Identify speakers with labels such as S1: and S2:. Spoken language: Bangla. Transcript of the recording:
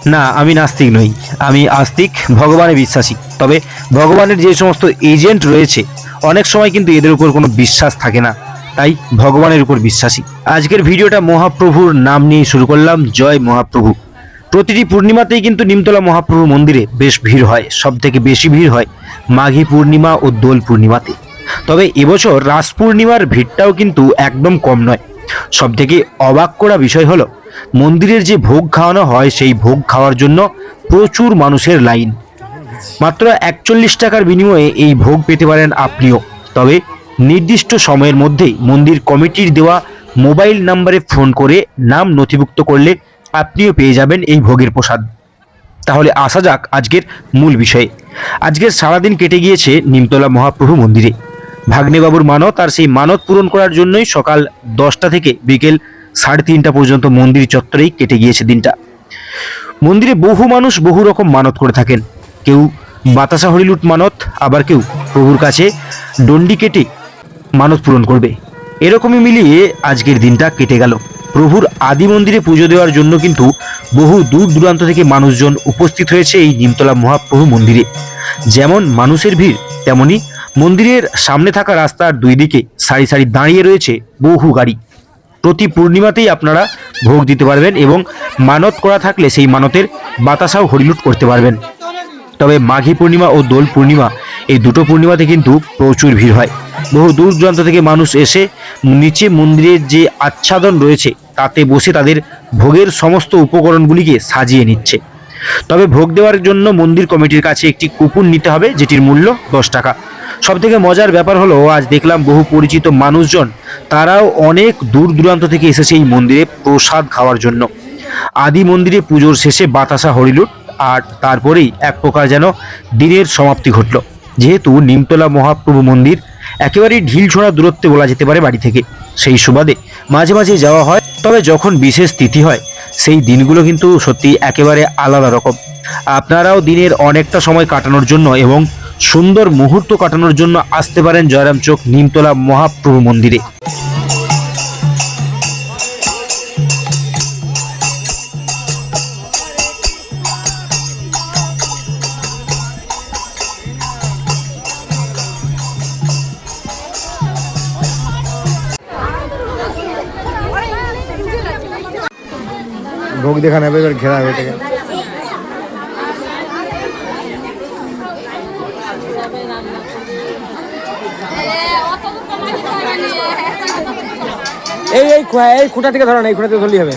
S1: না, আমি নাস্তিক নই, আমি আস্তিক, ভগবানে বিশ্বাসী। তবে ভগবানের যে সমস্ত এজেন্ট রয়েছে অনেক সময় কিন্তু এদের উপর কোনো বিশ্বাস থাকে না, তাই ভগবানের উপর বিশ্বাসী। আজকের ভিডিওটা মহাপ্রভুর নাম নিয়ে শুরু করলাম। জয় মহাপ্রভু। প্রতিটি পূর্ণিমাতেই কিন্তু নিমতলা মহাপ্রভু মন্দিরে বেশ ভিড় হয়, সব থেকে বেশি ভিড় হয় মাঘী পূর্ণিমা ও দোল পূর্ণিমাতে। তবে এবছর রাস পূর্ণিমার ভিড়টাও কিন্তু একদম কম নয়। সব থেকে অবাক করা বিষয় হলো মন্দিরের যে ভোগ খাওয়ানো হয় সেই ভোগ খাওয়ার জন্য প্রচুর মানুষের লাইন। মাত্র 41 টাকার বিনিময়ে এই ভোগ পেতে পারেন আপনিও। তবে নির্দিষ্ট সময়ের মধ্যেই মন্দির কমিটির দেওয়া মোবাইল নম্বরে ফোন করে নাম নথিভুক্ত করলে আপনিও পেয়ে যাবেন এই ভোগের প্রসাদ। তাহলে আসা যাক আজকের মূল বিষয়ে। আজকের সারাদিন কেটে গিয়েছে নিমতলা মহাপ্রভু মন্দিরে। ভাগ্নেবাবুর মানত, আর সেই মানত পূরণ করার জন্যই সকাল 10টা থেকে বিকেল 3:30 পর্যন্ত মন্দির চত্বরেই কেটে গিয়েছে দিনটা। মন্দিরে বহু মানুষ বহু রকম মানত করে থাকেন। কেউ বাতাসা হরিলুট মানত, আবার কেউ প্রভুর কাছে ডন্ডি কেটে মানত পূরণ করবে। এরকমই মিলিয়ে আজকের দিনটা কেটে গেল। প্রভুর আদি মন্দিরে পুজো দেওয়ার জন্য কিন্তু বহু দূর দূরান্ত থেকে মানুষজন উপস্থিত হয়েছে এই নিমতলা মহাপ্রভু মন্দিরে। যেমন মানুষের ভিড়, তেমনি মন্দিরের সামনে থাকা রাস্তার দুই দিকে সারি সারি দাঁড়িয়ে রয়েছে বহু গাড়ি। প্রতি পূর্ণিমাতেই আপনারা ভোগ দিতে পারবেন এবং মানত করা থাকলে সেই মানতের বাতাসাও হরিলুট করতে পারবেন। তবে মাঘী পূর্ণিমা ও দোল পূর্ণিমা এই দুটো পূর্ণিমাতে কিন্তু প্রচুর ভিড় হয়। বহু দূর দূরান্ত থেকে মানুষ এসে নিচে মন্দিরের যে আচ্ছাদন রয়েছে তাতে বসে তাদের ভোগের সমস্ত উপকরণগুলিকে সাজিয়ে নিচ্ছে। তবে ভোগ দেওয়ার জন্য মন্দির কমিটির কাছে একটি কুপন নিতে হবে, যেটির মূল্য 10 টাকা। সবথেকে মজার ব্যাপার হলো আজ দেখলাম বহু পরিচিত মানুষজন তারাও অনেক দূর দূরান্ত থেকে এসেছে এই মন্দিরে প্রসাদ খাওয়ার জন্য। আদি মন্দিরে পুজোর শেষে বাতাসা হরিলুট, আর তারপরেই এক প্রকার যেন দিনের সমাপ্তি ঘটল। যেহেতু নিমতলা মহাপ্রভু মন্দির একেবারেই ঢিল ছোঁড়া দূরত্বে বলা যেতে পারে বাড়ি থেকে, সেই সুবাদে মাঝে মাঝে যাওয়া হয়। তবে যখন বিশেষ তিথি হয় সেই দিনগুলো কিন্তু সত্যি একেবারে আলাদা রকম। আপনারাও দিনের অনেকটা সময় কাটানোর জন্য এবং সুন্দর মুহূর্ত কাটানোর জন্য আসতে পারেন জয়রাম চোক নিমতলা মহাপ্রভু মন্দিরে।
S2: ভোগ দেখা নেবে, এবার ঘেরা হবে এটাকে। এই খুঁটা থেকে ধরো না, এই খুঁটা থেকে ধরলেই হবে।